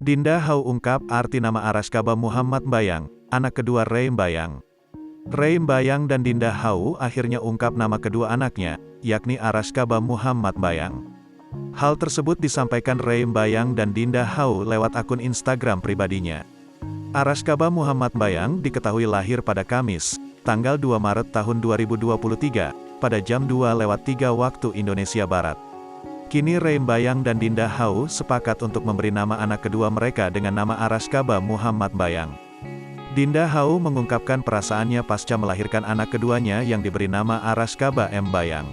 Dinda Hau ungkap arti nama Araskaba Muhammad Mbayang, anak kedua Rey Mbayang. Rey Mbayang dan Dinda Hau akhirnya ungkap nama kedua anaknya, yakni Araskaba Muhammad Mbayang. Hal tersebut disampaikan Rey Mbayang dan Dinda Hau lewat akun Instagram pribadinya. Araskaba Muhammad Mbayang diketahui lahir pada Kamis, tanggal 2 Maret tahun 2023, pada jam 2:03 waktu Indonesia Barat. Kini Rey Mbayang dan Dinda Hau sepakat untuk memberi nama anak kedua mereka dengan nama Araskaba Muhammad Mbayang. Dinda Hau mengungkapkan perasaannya pasca melahirkan anak keduanya yang diberi nama Araskaba Mbayang.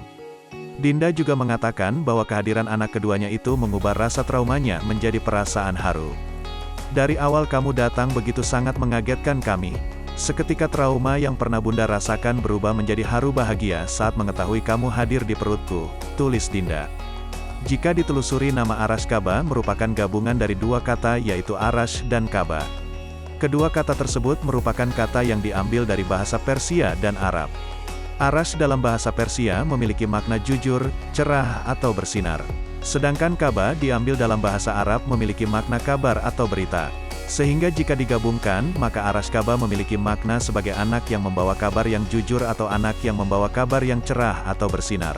Dinda juga mengatakan bahwa kehadiran anak keduanya itu mengubah rasa traumanya menjadi perasaan haru. Dari awal kamu datang begitu sangat mengagetkan kami. Seketika trauma yang pernah Bunda rasakan berubah menjadi haru bahagia saat mengetahui kamu hadir di perutku, tulis Dinda. Jika ditelusuri nama Araskaba merupakan gabungan dari dua kata yaitu Arash dan Kaba. Kedua kata tersebut merupakan kata yang diambil dari bahasa Persia dan Arab. Arash dalam bahasa Persia memiliki makna jujur, cerah atau bersinar. Sedangkan Kaba diambil dalam bahasa Arab memiliki makna kabar atau berita. Sehingga jika digabungkan, maka Araskaba memiliki makna sebagai anak yang membawa kabar yang jujur atau anak yang membawa kabar yang cerah atau bersinar.